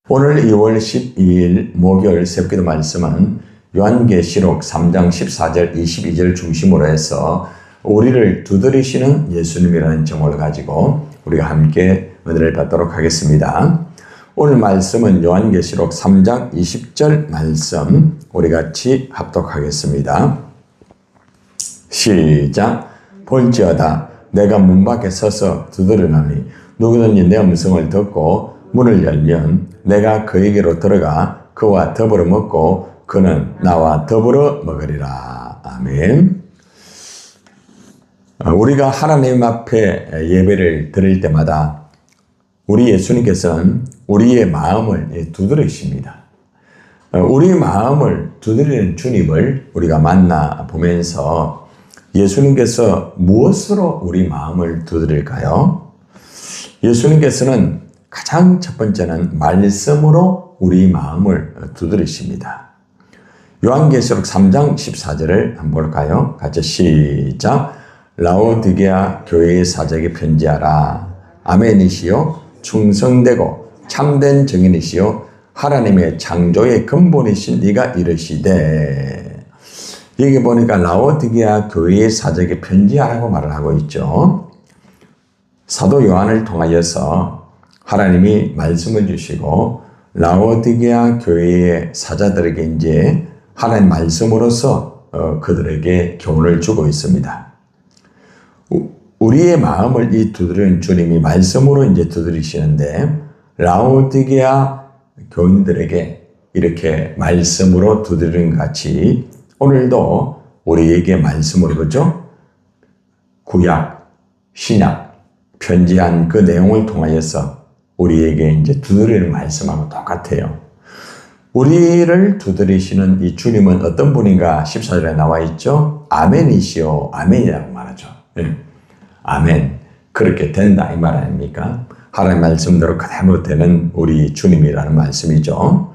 오늘 2월 12일 목요일 새벽기도 말씀은 요한계시록 3장 14절 22절 중심으로 해서 우리를 두드리시는 예수님이라는 제목을 가지고 우리가 함께 은혜를 받도록 하겠습니다. 오늘 말씀은 요한계시록 3장 20절 말씀 우리 같이 합독하겠습니다. 시작. 볼지어다 내가 문 밖에 서서 두드리노니 누구든지 내 음성을 듣고 문을 열면 내가 그에게로 들어가 그와 더불어 먹고 그는 나와 더불어 먹으리라. 아멘. 우리가 하나님 앞에 예배를 드릴 때마다 우리 예수님께서는 우리의 마음을 두드리십니다. 우리 마음을 두드리는 주님을 우리가 만나 보면서 예수님께서 무엇으로 우리 마음을 두드릴까요? 예수님께서는 가장 첫 번째는 말씀으로 우리 마음을 두드리십니다. 요한계시록 3장 14절을 한번 볼까요? 같이 시작. 라오디게아 교회의 사적에 편지하라. 아멘이시요 충성되고 참된 증인이시요 하나님의 창조의 근본이신 네가 이르시되. 여기 보니까 라오디게아 교회의 사적에 편지하라고 말을 하고 있죠. 사도 요한을 통하여서 하나님이 말씀을 주시고 라오디게아 교회의 사자들에게 이제 하나님 말씀으로서 그들에게 교훈을 주고 있습니다. 우리의 마음을 이 두드리는 주님이 말씀으로 이제 두드리시는데 라오디게아 교인들에게 이렇게 말씀으로 두드리는 것 같이 오늘도 우리에게 말씀으로 그죠? 구약, 신약, 편지한 그 내용을 통하여서 우리에게 이제 두드리는 말씀하고 똑같아요. 우리를 두드리시는 이 주님은 어떤 분인가 14절에 나와 있죠. 아멘이시오. 아멘이라고 말하죠. 네. 아멘. 그렇게 된다 이 말 아닙니까? 하나님 말씀대로 그대로 되는 우리 주님이라는 말씀이죠.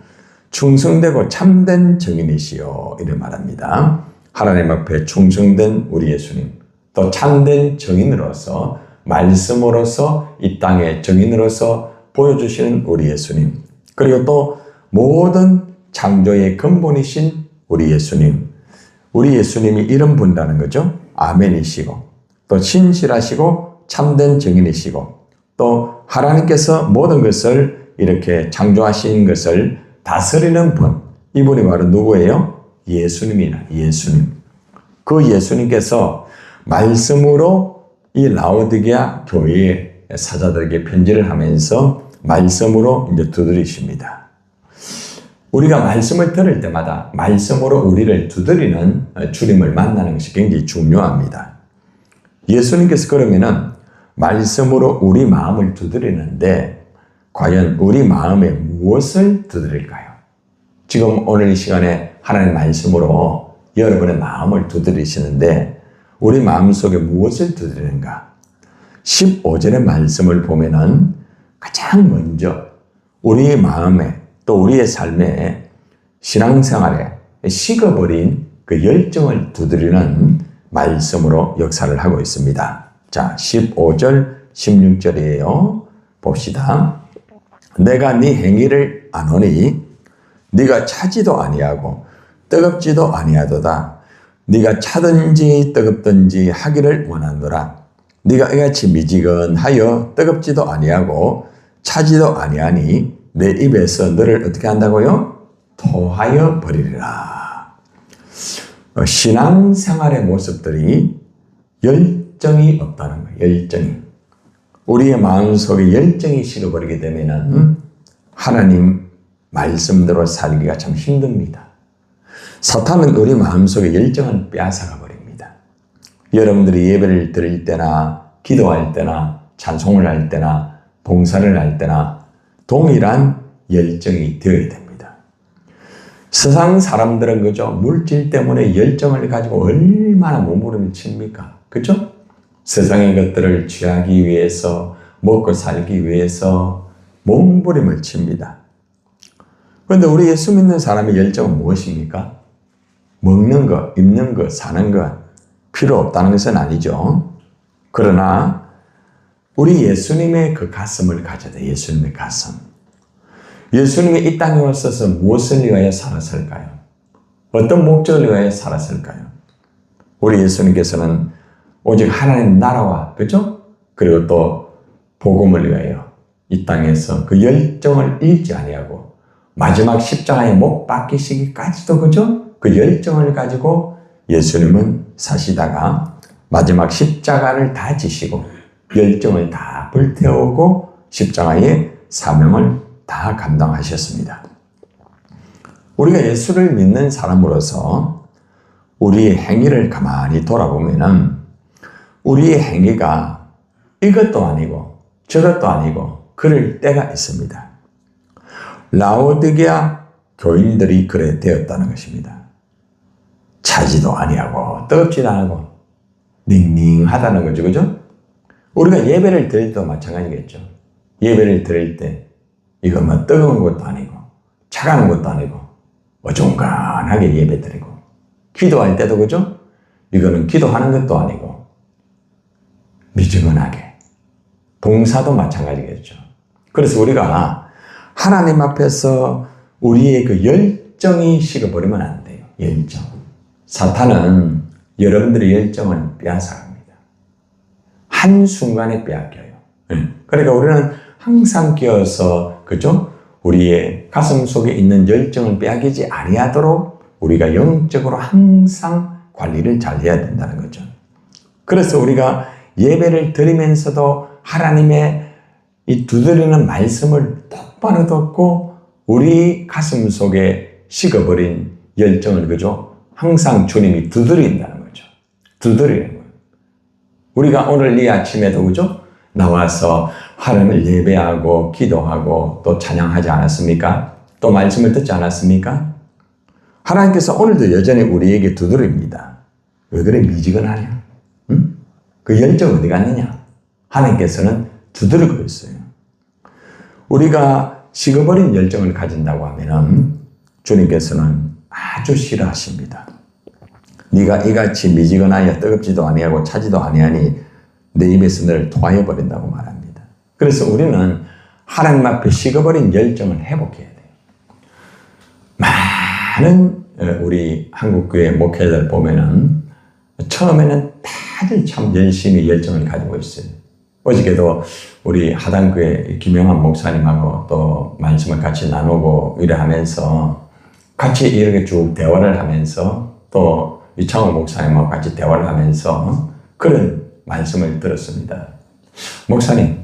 충성되고 참된 증인이시오. 이렇게 말합니다. 하나님 앞에 충성된 우리 예수님. 또 참된 증인으로서 말씀으로서 이 땅의 증인으로서 보여주시는 우리 예수님. 그리고 또 모든 창조의 근본이신 우리 예수님. 우리 예수님이 이런 분이라는 거죠. 아멘이시고 또 신실하시고 참된 증인이시고 또 하나님께서 모든 것을 이렇게 창조하신 것을 다스리는 분. 이분이 바로 누구예요? 예수님이나 예수님. 그 예수님께서 말씀으로 이 라오디게아 교회의 사자들에게 편지를 하면서 말씀으로 이제 두드리십니다. 우리가 말씀을 들을 때마다 말씀으로 우리를 두드리는 주님을 만나는 것이 굉장히 중요합니다. 예수님께서 그러면은 말씀으로 우리 마음을 두드리는데 과연 우리 마음에 무엇을 두드릴까요? 지금 오늘 이 시간에 하나님의 말씀으로 여러분의 마음을 두드리시는데 우리 마음속에 무엇을 두드리는가? 15절의 말씀을 보면은 가장 먼저 우리의 마음에 또 우리의 삶에 신앙생활에 식어버린 그 열정을 두드리는 말씀으로 역사를 하고 있습니다. 자, 15절, 16절이에요. 봅시다. 내가 네 행위를 아노니 네가 차지도 아니하고 뜨겁지도 아니하도다. 네가 차든지 뜨겁든지 하기를 원하노라. 네가 이같이 미지근하여 뜨겁지도 아니하고 차지도 아니하니 내 입에서 너를 어떻게 한다고요? 토하여 버리리라. 신앙생활의 모습들이 열정이 없다는 거예요. 열정이. 우리의 마음속에 열정이 식어버리게 되면은 하나님 말씀대로 살기가 참 힘듭니다. 사탄은 우리 마음속에 열정을 빼앗아가 버립니다. 여러분들이 예배를 드릴 때나 기도할 때나 찬송을 할 때나 봉사를 할 때나 동일한 열정이 되어야 됩니다. 세상 사람들은 그죠? 물질 때문에 열정을 가지고 얼마나 몸부림을 칩니까? 그죠? 세상의 것들을 취하기 위해서 먹고 살기 위해서 몸부림을 칩니다. 그런데 우리 예수 믿는 사람의 열정은 무엇입니까? 먹는 것, 입는 것, 사는 것 필요 없다는 것은 아니죠. 그러나 우리 예수님의 그 가슴을 가져야 돼. 예수님의 가슴. 예수님이 이 땅에 오셔서 무엇을 위하여 살았을까요? 어떤 목적을 위하여 살았을까요? 우리 예수님께서는 오직 하나님 나라와, 그죠? 그리고 또 복음을 위하여 이 땅에서 그 열정을 잃지 아니하고 마지막 십자가에 못 박히시기까지도, 그죠? 그 열정을 가지고 예수님은 사시다가 마지막 십자가를 다 지시고 열정을 다 불태우고 십자가의 사명을 다 감당하셨습니다. 우리가 예수를 믿는 사람으로서 우리의 행위를 가만히 돌아보면은 우리의 행위가 이것도 아니고 저것도 아니고 그럴 때가 있습니다. 라오디게아 교인들이 그래 되었다는 것입니다. 차지도 아니하고 뜨겁지도 않고 닝닝하다는 거죠. 그죠? 우리가 예배를 드릴 때도 마찬가지겠죠. 예배를 드릴 때 이거 뭐 뜨거운 것도 아니고 차가운 것도 아니고 어중간하게 예배 드리고 기도할 때도 그죠? 이거는 기도하는 것도 아니고 미지근하게 봉사도 마찬가지겠죠. 그래서 우리가 하나님 앞에서 우리의 그 열정이 식어버리면 안 돼요. 열정. 사탄은 여러분들의 열정을 빼앗아갑니다. 한순간에 빼앗겨요. 그러니까 우리는 항상 끼어서, 그죠? 우리의 가슴 속에 있는 열정을 빼앗기지 아니하도록 우리가 영적으로 항상 관리를 잘 해야 된다는 거죠. 그래서 우리가 예배를 드리면서도 하나님의 이 두드리는 말씀을 똑바로 듣고 우리 가슴 속에 식어버린 열정을, 그죠? 항상 주님이 두드린다는 거죠. 두드리는 거예요. 우리가 오늘 이 아침에도, 그죠? 나와서 하나님을 예배하고 기도하고 또 찬양하지 않았습니까? 또 말씀을 듣지 않았습니까? 하나님께서 오늘도 여전히 우리에게 두드립니다. 왜 그래 미지근하냐? 응? 그 열정 어디 갔느냐? 하나님께서는 두드리고 있어요. 우리가 식어버린 열정을 가진다고 하면은 주님께서는 아주 싫어하십니다. 네가 이같이 미지근하여 뜨겁지도 아니하고 차지도 아니하니 내 입에서 너를 토하여 버린다고 말합니다. 그래서 우리는 하나님 앞에 식어버린 열정을 회복해야 돼요. 많은 우리 한국교회 목회자들 보면은 처음에는 다들 참 열심히 열정을 가지고 있어요. 어저께도 우리 하단교회 김영환 목사님하고 또 말씀을 같이 나누고 이래 하면서 같이 이렇게 쭉 대화를 하면서 또 이창호 목사님하고 같이 대화를 하면서 그런 말씀을 들었습니다. 목사님,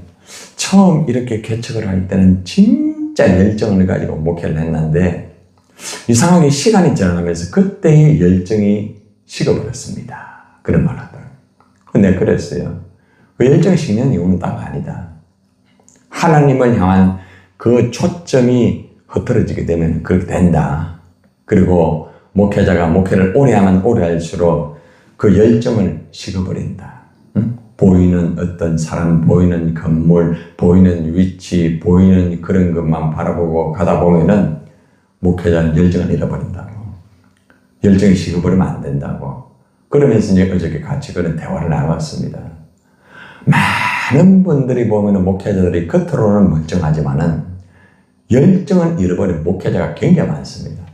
처음 이렇게 개척을 할 때는 진짜 열정을 가지고 목회를 했는데 이상하게 시간이 지나가면서 그때의 열정이 식어버렸습니다. 그런 말 하더라고요. 근데 그랬어요. 그 열정이 식는 이유는 딱 아니다. 하나님을 향한 그 초점이 흐트러지게 되면 그렇게 된다. 그리고 목회자가 목회를 오래 하면 오래 할수록 그 열정을 식어버린다. 응? 보이는 어떤 사람, 보이는 건물, 보이는 위치, 보이는 그런 것만 바라보고 가다 보면은 목회자는 열정을 잃어버린다고. 열정이 식어버리면 안 된다고. 그러면서 이제 어저께 같이 그런 대화를 나눴습니다. 많은 분들이 보면은 목회자들이 겉으로는 멀쩡하지만은 열정을 잃어버린 목회자가 굉장히 많습니다.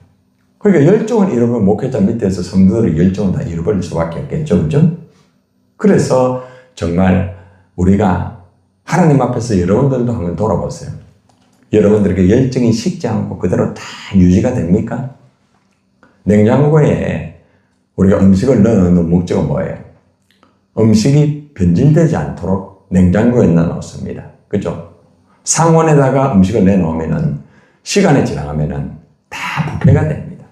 그러니까 열정을 잃어버린 목회자 밑에서 성도들의 열정을 다 잃어버릴 수밖에 없겠죠. 그죠? 그래서 정말 우리가 하나님 앞에서 여러분들도 한번 돌아보세요. 여러분들에게 열정이 식지 않고 그대로 다 유지가 됩니까? 냉장고에 우리가 음식을 넣어놓는 목적은 뭐예요? 음식이 변질되지 않도록 냉장고에 넣어놓습니다. 그죠? 상온에다가 음식을 내놓으면은 시간이 지나가면은 다 부패가 됩니다.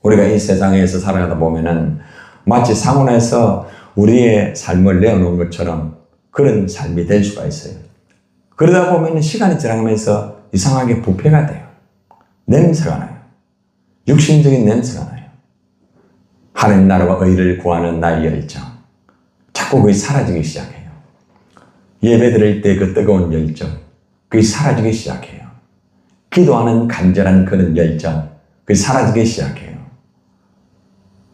우리가 이 세상에서 살아가다 보면은 마치 상온에서 우리의 삶을 내어놓은 것처럼 그런 삶이 될 수가 있어요. 그러다 보면 시간이 지나가면서 이상하게 부패가 돼요. 냄새가 나요. 육신적인 냄새가 나요. 하나님 나라와 의를 구하는 나의 열정. 자꾸 그게 사라지기 시작해요. 예배 드릴 때 그 뜨거운 열정. 그게 사라지기 시작해요. 기도하는 간절한 그런 열정. 그게 사라지기 시작해요.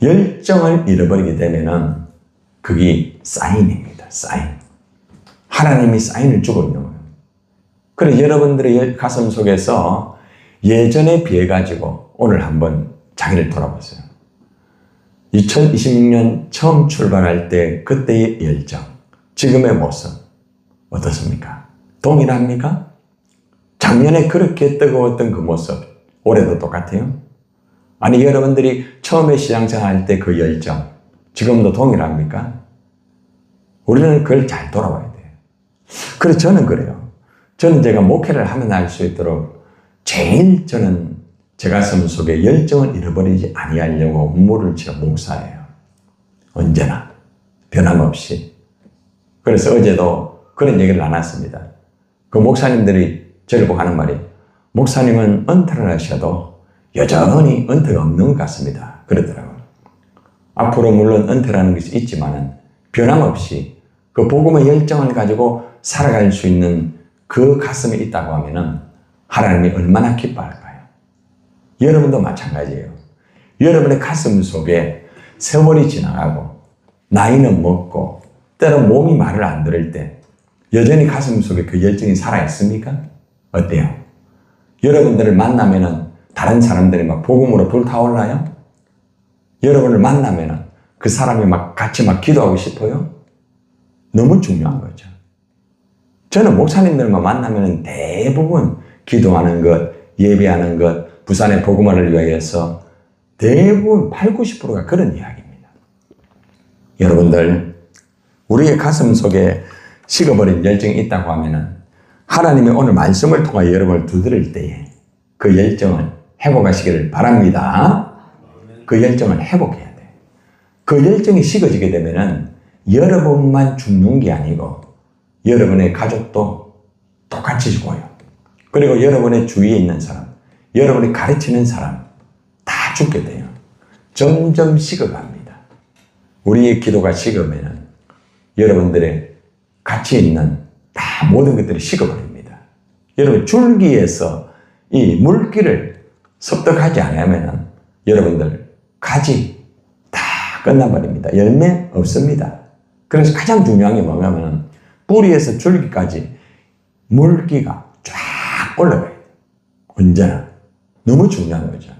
열정을 잃어버리게 되면은 그게 사인입니다. 사인. 하나님이 사인을 주고 있는 거예요. 그래 여러분들의 가슴 속에서 예전에 비해 가지고 오늘 한번 자기를 돌아보세요. 2026년 처음 출발할 때 그때의 열정, 지금의 모습 어떻습니까? 동일합니까? 작년에 그렇게 뜨거웠던 그 모습 올해도 똑같아요? 아니 여러분들이 처음에 시장생활 때 그 열정 지금도 동일합니까? 우리는 그걸 잘 돌아봐야 돼요. 그래서 저는 그래요. 저는 제가 목회를 하면 할 수 있도록 제일 저는 제 가슴 속에 열정을 잃어버리지 아니하려고 물을 치러 목사예요. 언제나 변함없이. 그래서 어제도 그런 얘기를 나눴습니다. 그 목사님들이 저를 보고 하는 말이 목사님은 은퇴를 하셔도 여전히 은퇴가 없는 것 같습니다. 그러더라고요. 앞으로 물론 은퇴라는 것이 있지만은 변함없이 그 복음의 열정을 가지고 살아갈 수 있는 그 가슴이 있다고 하면은 하나님이 얼마나 기뻐할까요? 여러분도 마찬가지예요. 여러분의 가슴 속에 세월이 지나가고 나이는 먹고 때로 몸이 말을 안 들을 때 여전히 가슴 속에 그 열정이 살아있습니까? 어때요? 여러분들을 만나면은 다른 사람들이 막 복음으로 불타올라요? 여러분을 만나면은 그 사람이 막 같이 막 기도하고 싶어요? 너무 중요한 거죠. 저는 목사님들만 만나면은 대부분 기도하는 것, 예배하는 것, 부산의 복음화를 위해서 대부분 80~90%가 그런 이야기입니다. 여러분들, 우리의 가슴 속에 식어버린 열정이 있다고 하면은 하나님이 오늘 말씀을 통하여 여러분을 두드릴 때에 그 열정을 회복하시기를 바랍니다. 그 열정을 회복해야 돼요. 그 열정이 식어지게 되면은 여러분만 죽는 게 아니고 여러분의 가족도 똑같이 죽어요. 그리고 여러분의 주위에 있는 사람, 여러분이 가르치는 사람 다 죽게 돼요. 점점 식어갑니다. 우리의 기도가 식으면은 여러분들의 같이 있는 다 모든 것들이 식어버립니다. 여러분 줄기에서 이 물기를 섭득하지 않으면은 여러분들 가지 다 끝나버립니다. 열매 없습니다. 그래서 가장 중요한 게 뭐냐면은 뿌리에서 줄기까지 물기가 쫙 올라가요. 언제나. 너무 중요한 거죠.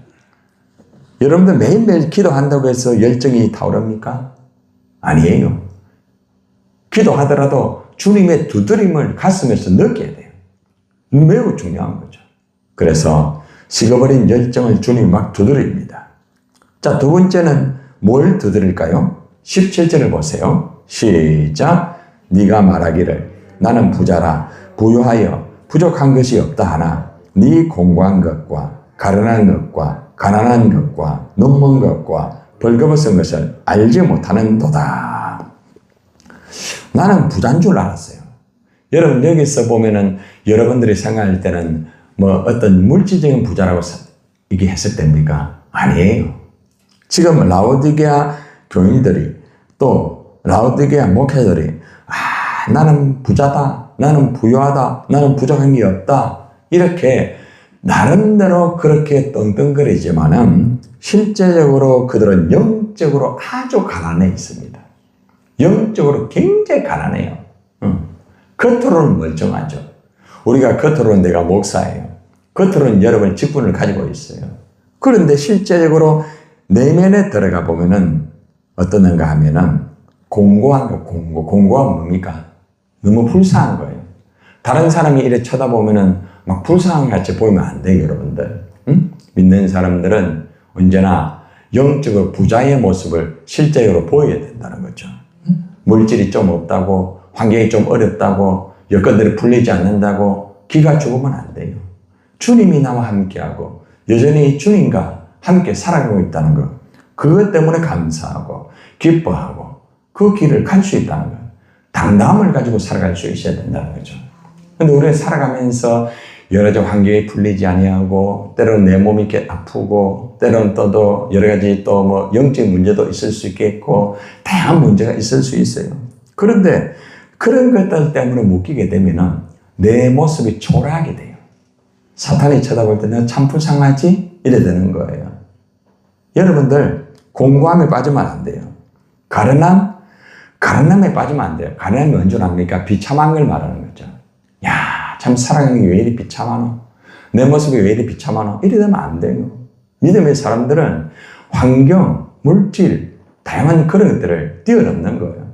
여러분들 매일매일 기도한다고 해서 열정이 타오릅니까? 아니에요. 기도하더라도 주님의 두드림을 가슴에서 느껴야 돼요. 매우 중요한 거죠. 그래서 식어버린 열정을 주님이 막 두드립니다. 자, 두 번째는 뭘 두드릴까요? 17절을 보세요. 시작. 네가 말하기를 나는 부자라 부유하여 부족한 것이 없다 하나 네 공고한 것과 가련한 것과 가난한 것과 눈먼 것과 벌거벗은 것을 알지 못하는도다. 나는 부자인 줄 알았어요. 여러분 여기서 보면은 여러분들이 생각할 때는 뭐 어떤 물질적인 부자라고 이게 했을 때입니까? 아니에요. 지금 라오디게아 교인들이 또 라오디게아 목회들이 나는 부자다, 나는 부유하다, 나는 부족한 게 없다 이렇게 나름대로 그렇게 떵떵거리지만은 실제적으로 그들은 영적으로 아주 가난해 있습니다. 영적으로 굉장히 가난해요. 겉으로는 멀쩡하죠. 우리가 겉으로는 내가 목사예요. 겉으로는 여러분의 직분을 가지고 있어요. 그런데 실제적으로 내면에 들어가 보면은 어떠는가 하면은 공고한 거, 공고한 뭡니까? 너무 불쌍한 거예요. 다른 사람이 이래 쳐다보면은 막 불쌍한 같이 보이면 안 돼요, 여러분들. 응? 믿는 사람들은 언제나 영적으로 부자의 모습을 실제로 보여야 된다는 거죠. 물질이 좀 없다고, 환경이 좀 어렵다고, 여건들이 풀리지 않는다고 기가 죽으면 안 돼요. 주님이 나와 함께하고 여전히 주님과 함께 살아가고 있다는 것, 그것 때문에 감사하고 기뻐하고 그 길을 갈 수 있다는 것, 당당함을 가지고 살아갈 수 있어야 된다는 거죠. 근데 우리가 살아가면서 여러 가지 환경이 풀리지 아니하고 때로는 내 몸이 이렇게 아프고 때로는 또 여러 가지 또 뭐 영적 문제도 있을 수 있겠고 다양한 문제가 있을 수 있어요. 그런데 그런 것들 때문에 묶이게 되면은 내 모습이 초라하게 돼요. 사탄이 쳐다볼 때 내가 참 불쌍하지? 이래 되는 거예요. 여러분들 공고함에 빠지면 안 돼요. 가련함에 빠지면 안 돼요. 가련함이 언제 납니까? 비참한 걸 말하는 거죠. 야, 참 사랑하는 게 왜 이리 비참하노? 내 모습이 왜 이리 비참하노? 이래 되면 안 돼요. 믿음의 사람들은 환경, 물질, 다양한 그런 것들을 뛰어넘는 거예요.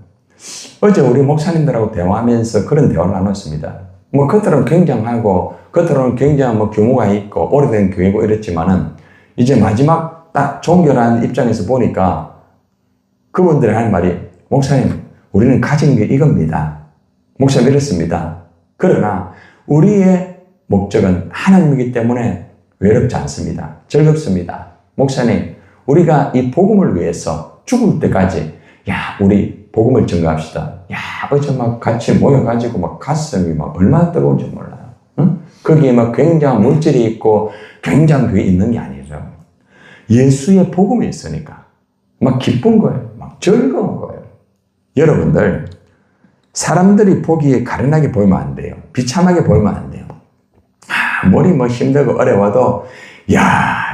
어제 우리 목사님들하고 대화하면서 그런 대화를 나눴습니다. 뭐 겉으로는 굉장하고 겉으로는 굉장한 규모가 있고 오래된 교회고 이랬지만은 이제 마지막 딱 종결한 입장에서 보니까 그분들이 하는 말이 목사님 우리는 가진 게 이겁니다. 목사님 이렇습니다. 그러나 우리의 목적은 하나님이기 때문에 외롭지 않습니다. 즐겁습니다. 목사님 우리가 이 복음을 위해서 죽을 때까지 우리 복음을 증거합시다. 어제 같이 모여가지고 가슴이 얼마나 뜨거운지 몰라요. 응? 거기에 굉장한 물질이 있고 굉장한 그게 있는 게 아니죠. 예수의 복음이 있으니까 기쁜 거예요. 즐거운 거예요. 여러분들 사람들이 보기에 가련하게 보이면 안 돼요. 비참하게 보이면 안 돼요. 머리 힘들고 어려워도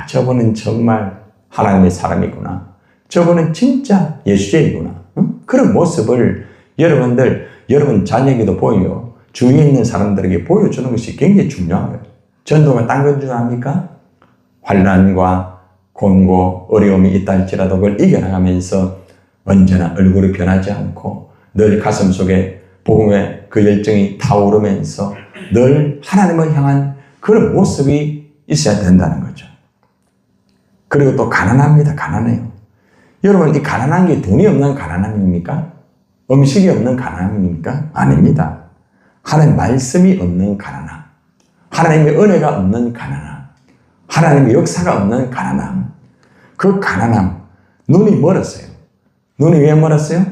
저분은 정말 하나님의 사람이구나. 저분은 진짜 예수제이구나. 응? 그런 모습을 여러분 자녀에게도 보이고 주위에 있는 사람들에게 보여주는 것이 굉장히 중요한 거예요. 전도가 딴 건 중요합니까? 환난과 곤고 어려움이 있다 할지라도 그걸 이겨나가면서 언제나 얼굴이 변하지 않고 늘 가슴 속에 복음의 그 열정이 타오르면서 늘 하나님을 향한 그런 모습이 있어야 된다는 거죠. 그리고 또 가난합니다. 가난해요. 여러분 이 가난한 게 돈이 없는 가난함입니까? 음식이 없는 가난함입니까? 아닙니다. 하나님 말씀이 없는 가난함, 하나님의 은혜가 없는 가난함, 하나님의 역사가 없는 가난함, 그 가난함, 눈이 멀었어요. 눈이 왜 멀었어요?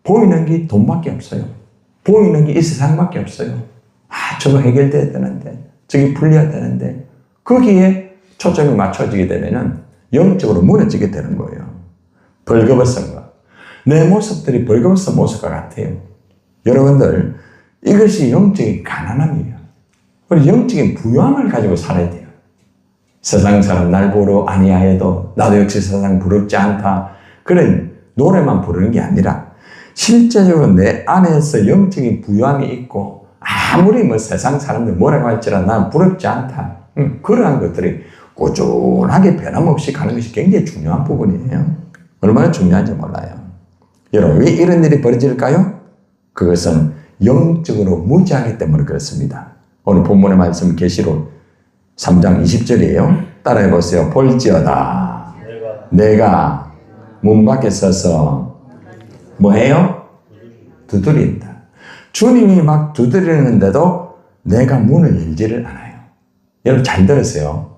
보이는 게 돈밖에 없어요. 보이는 게 이 세상밖에 없어요. 저거 해결돼야 되는데, 저게 풀려야 되는데, 거기에 초점이 맞춰지게 되면은 영적으로 무너지게 되는 거예요. 벌거벗은 것. 내 모습들이 벌거벗은 모습과 같아요. 여러분들, 이것이 영적인 가난함이에요. 우리 영적인 부유함을 가지고 살아야 돼요. 세상 사람 날 보러 아니하여도 나도 역시 세상 부럽지 않다. 그런 노래만 부르는 게 아니라 실제적으로 내 안에서 영적인 부유함이 있고 아무리 세상 사람들 뭐라고 할지라도 난 부럽지 않다. 그러한 것들이 꾸준하게 변함없이 가는 것이 굉장히 중요한 부분이에요. 얼마나 중요한지 몰라요. 여러분 왜 이런 일이 벌어질까요? 그것은 영적으로 무지하기 때문에 그렇습니다. 오늘 본문의 말씀 계시록 3장 20절이에요. 따라해 보세요. 볼지어다 내가 문 밖에 서서 뭐해요? 두드린다. 주님이 두드리는데도 내가 문을 열지를 않아요. 여러분 잘 들으세요.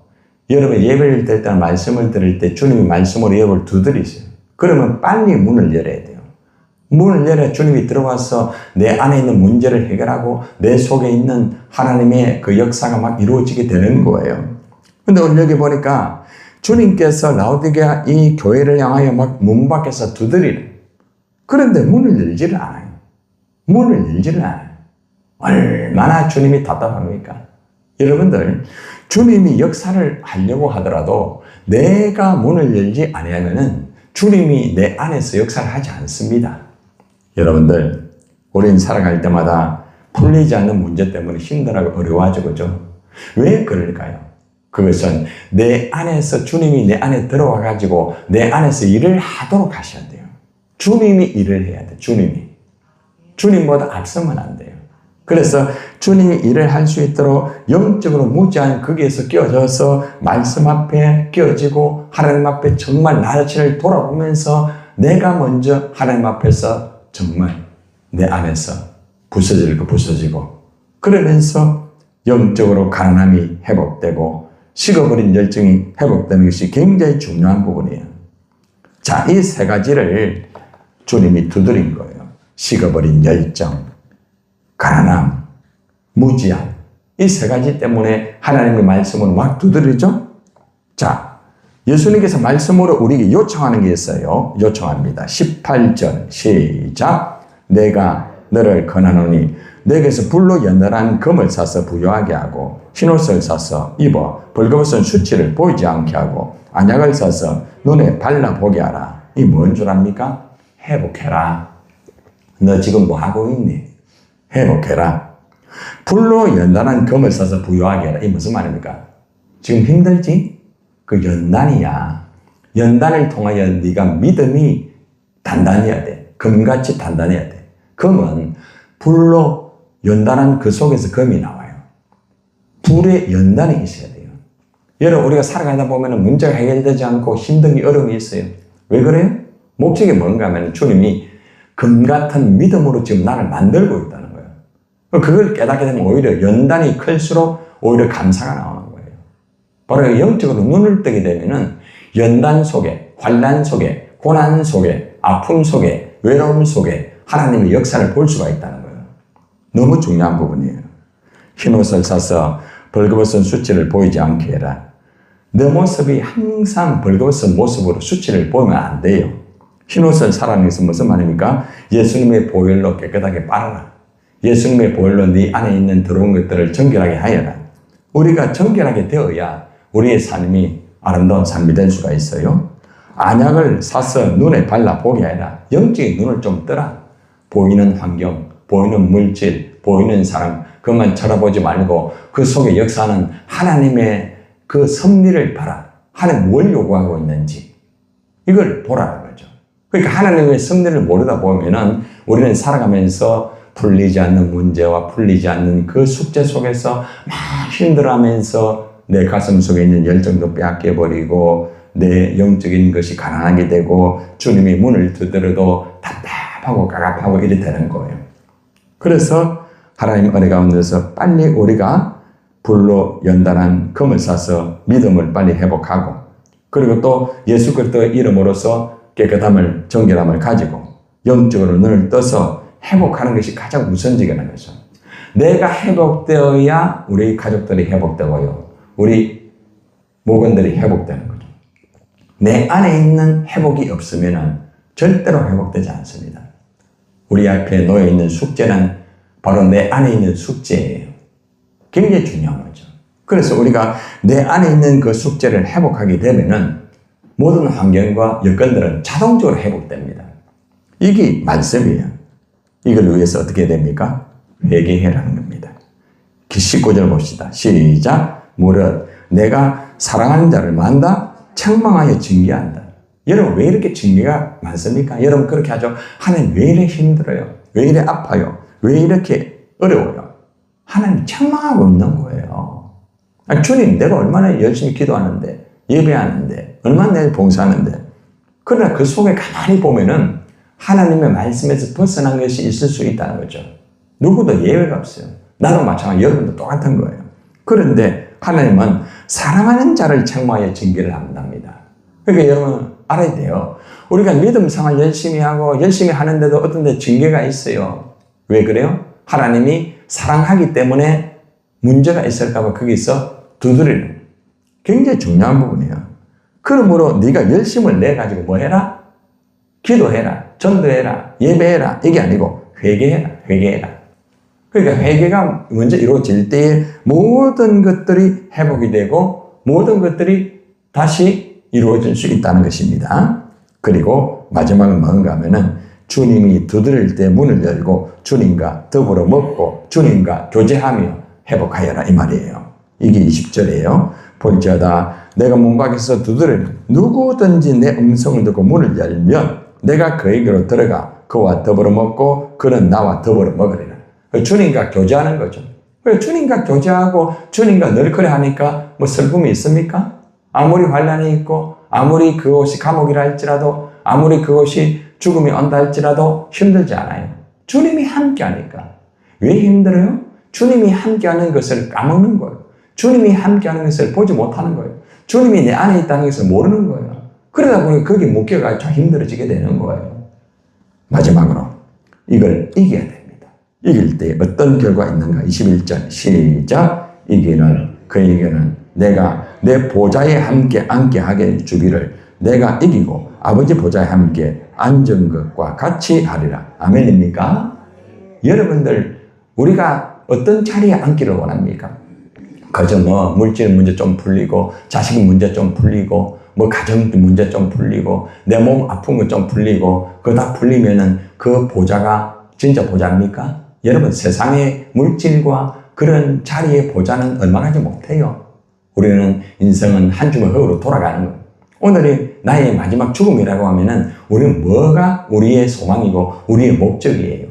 여러분 예배를 드릴 때나 말씀을 들을 때 주님이 말씀으로 예배를 두드리세요. 그러면 빨리 문을 열어야 돼요. 문을 열어야 주님이 들어와서 내 안에 있는 문제를 해결하고 내 속에 있는 하나님의 그 역사가 이루어지게 되는 거예요. 근데 오늘 여기 보니까 주님께서 라오디게아 이 교회를 향하여 문 밖에서 두드리는, 그런데 문을 열지를 않아요. 문을 열지를 않아요. 얼마나 주님이 답답합니까? 여러분들 주님이 역사를 하려고 하더라도 내가 문을 열지 아니하면은 주님이 내 안에서 역사를 하지 않습니다. 여러분들 우리는 살아갈 때마다 풀리지 않는 문제 때문에 힘들어하고 어려워지죠. 왜 그럴까요? 그것은 내 안에서 주님이 내 안에 들어와 가지고 내 안에서 일을 하도록 하셔야 돼요. 주님이 일을 해야 돼요. 주님보다 앞서면 안 돼요. 그래서 주님이 일을 할 수 있도록 영적으로 무지한 거기에서 끼어져서 말씀 앞에 끼어지고 하나님 앞에 정말 나 자신을 돌아보면서 내가 먼저 하나님 앞에서 정말 내 안에서 부서지고 그러면서 영적으로 가난함이 회복되고 식어버린 열정이 회복되는 것이 굉장히 중요한 부분이에요. 자, 이 세 가지를 주님이 두드린 거예요. 식어버린 열정, 가난함, 무지함. 이 세 가지 때문에 하나님의 말씀으로 두드리죠. 자, 예수님께서 말씀으로 우리에게 요청하는 게 있어요. 요청합니다. 18절 시작. 내가 너를 권하노니 내게서 불로 연달한 금을 사서 부요하게 하고 흰옷을 사서 입어 벌거벗은 수치를 보이지 않게 하고 안약을 사서 눈에 발라보게 하라. 이 뭔 줄 압니까? 회복해라. 너 지금 뭐 하고 있니? 회복해라. 불로 연단한 금을 써서 부유하게 해라. 이 무슨 말입니까? 지금 힘들지? 그 연단이야. 연단을 통하여 네가 믿음이 단단해야 돼. 금같이 단단해야 돼. 금은 불로 연단한 그 속에서 금이 나와요. 불에 연단이 있어야 돼요. 여러분, 우리가 살아가다 보면 문제가 해결되지 않고 힘든 게 어려움이 있어요. 왜 그래요? 목적이 뭔가 하면 주님이 금 같은 믿음으로 지금 나를 만들고 있다는 거예요. 그걸 깨닫게 되면 오히려 연단이 클수록 오히려 감사가 나오는 거예요. 바로 영적으로 눈을 뜨게 되면은 연단 속에, 환난 속에, 고난 속에, 아픔 속에, 외로움 속에 하나님의 역사를 볼 수가 있다는 거예요. 너무 중요한 부분이에요. 흰옷을 사서 벌거벗은 수치를 보이지 않게 해라. 내 모습이 항상 벌거벗은 모습으로 수치를 보면 안 돼요. 흰옷을 사라는 것은 무슨 말입니까? 예수님의 보혈로 깨끗하게 빨아라. 예수님의 보혈로 네 안에 있는 더러운 것들을 정결하게 하여라. 우리가 정결하게 되어야 우리의 삶이 아름다운 삶이 될 수가 있어요. 안약을 사서 눈에 발라 보게 해라. 영적인 눈을 좀 뜨라. 보이는 환경, 보이는 물질, 보이는 사람, 그것만 쳐다보지 말고 그 속에 역사하는 하나님의 그 섭리를 봐라. 하나님 뭘 요구하고 있는지 이걸 보라는 거죠. 그러니까 하나님의 섭리를 모르다 보면은 우리는 살아가면서 풀리지 않는 문제와 풀리지 않는 그 숙제 속에서 막 힘들어하면서 내 가슴 속에 있는 열정도 빼앗겨버리고 내 영적인 것이 가난하게 되고 주님이 문을 두드려도 답답하고 가갑하고 이래 되는 거예요. 그래서 하나님 은혜 가운데서 빨리 우리가 불로 연단한 금을 사서 믿음을 빨리 회복하고 그리고 또 예수 그리스도의 이름으로서 깨끗함을 정결함을 가지고 영적으로 눈을 떠서 회복하는 것이 가장 우선적인 거죠. 내가 회복되어야 우리 가족들이 회복되고요. 우리 목원들이 회복되는 거죠. 내 안에 있는 회복이 없으면 절대로 회복되지 않습니다. 우리 앞에 놓여 있는 숙제는 바로 내 안에 있는 숙제예요. 굉장히 중요한 거죠. 그래서 우리가 내 안에 있는 그 숙제를 회복하게 되면은 모든 환경과 여건들은 자동적으로 회복됩니다. 이게 말씀이에요. 이걸 위해서 어떻게 됩니까? 회개해라는 겁니다. 19절 봅시다. 시작. 무릇 내가 사랑하는 자를 만다 책망하여 징계한다. 여러분 왜 이렇게 징계가 많습니까? 여러분 그렇게 하죠. 하나님 왜 이렇게 힘들어요? 왜 이렇게 아파요? 왜 이렇게 어려워요? 하나님 책망하고 있는 거예요. 아니, 주님 내가 얼마나 열심히 기도하는데 예배하는데 얼마나 내가 봉사하는데 그러나 그 속에 가만히 보면은 하나님의 말씀에서 벗어난 것이 있을 수 있다는 거죠. 누구도 예외가 없어요. 나도 마찬가지, 여러분도 똑같은 거예요. 그런데 하나님은 사랑하는 자를 책망하여 징계를 한답니다. 그러니까 여러분 알아야 돼요. 우리가 믿음 생활 열심히 하고 열심히 하는데도 어떤 데 징계가 있어요. 왜 그래요? 하나님이 사랑하기 때문에 문제가 있을까 봐 거기서 두드리는 굉장히 중요한 부분이에요. 그러므로 네가 열심을 내가지고 뭐 해라? 기도해라, 전도해라, 예배해라 이게 아니고 회개해라, 회개해라. 그러니까 회개가 먼저 이루어질 때에 모든 것들이 회복이 되고 모든 것들이 다시 이루어질 수 있다는 것입니다. 그리고 마지막은 뭔가 하면은 주님이 두드릴 때 문을 열고 주님과 더불어 먹고 주님과 교제하며 회복하여라 이 말이에요. 이게 20절이에요. 볼지어다 내가 문 밖에서 두드리는 누구든지 내 음성을 듣고 문을 열면 내가 그에게로 들어가 그와 더불어 먹고 그는 나와 더불어 먹으리라. 주님과 교제하는 거죠. 주님과 교제하고 주님과 널커리 하니까 뭐 슬픔이 있습니까? 아무리 환난이 있고 아무리 그것이 감옥이라 할지라도 아무리 그것이 죽음이 온다 할지라도 힘들지 않아요. 주님이 함께 하니까. 왜 힘들어요? 주님이 함께 하는 것을 까먹는 거예요. 주님이 함께 하는 것을 보지 못하는 거예요. 주님이 내 안에 있다는 것을 모르는 거예요. 그러다 보니 거기에 묶여가지고 힘들어지게 되는 거예요. 마지막으로 이걸 이겨야 됩니다. 이길 때 어떤 결과가 있는가? 21절 시작. 이기는 그에게는 내가 내 보좌에 함께 앉게 하게 주기를 내가 이기고 아버지 보좌에 함께 앉은 것과 같이 하리라. 아멘입니까? 여러분들 우리가 어떤 자리에 앉기를 원합니까? 그저 뭐 물질 문제 좀 풀리고 자식 문제 좀 풀리고 뭐 가정 문제 좀 풀리고 내 몸 아픈 거 좀 풀리고 그거 다 풀리면은 그 보좌가 진짜 보좌입니까? 여러분 세상의 물질과 그런 자리의 보좌는 얼마나지 못해요. 우리는 인생은 한 주먹 흙으로 돌아가는 거예요. 오늘이 나의 마지막 죽음이라고 하면은 우리는 뭐가 우리의 소망이고 우리의 목적이에요.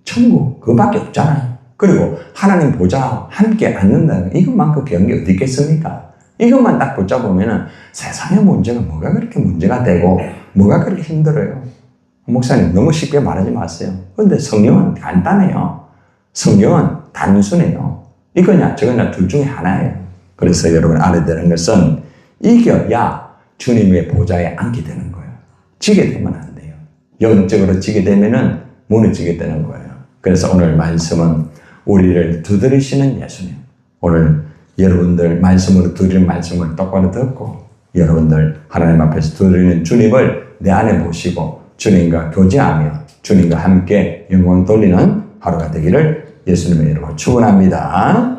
천국 그거밖에 없잖아요. 그리고 하나님 보좌와 함께 앉는다는 이것만큼 귀한 게 어디 있겠습니까? 이것만 딱 붙잡으면은 세상의 문제가 뭐가 그렇게 문제가 되고 뭐가 그렇게 힘들어요. 목사님 너무 쉽게 말하지 마세요. 그런데 성경은 간단해요. 성경은 단순해요. 이거냐 저거냐 둘 중에 하나예요. 그래서 여러분 알아야 되는 것은 이겨야 주님의 보좌에 앉게 되는 거예요. 지게 되면 안 돼요. 영적으로 지게 되면은 무너지게 되는 거예요. 그래서 오늘 말씀은 우리를 두드리시는 예수님. 오늘 여러분들 말씀으로 드리는 말씀을 똑바로 듣고 여러분들 하나님 앞에서 두드리는 주님을 내 안에 모시고 주님과 교제하며 주님과 함께 영광 돌리는 하루가 되기를 예수님의 이름으로 축원합니다.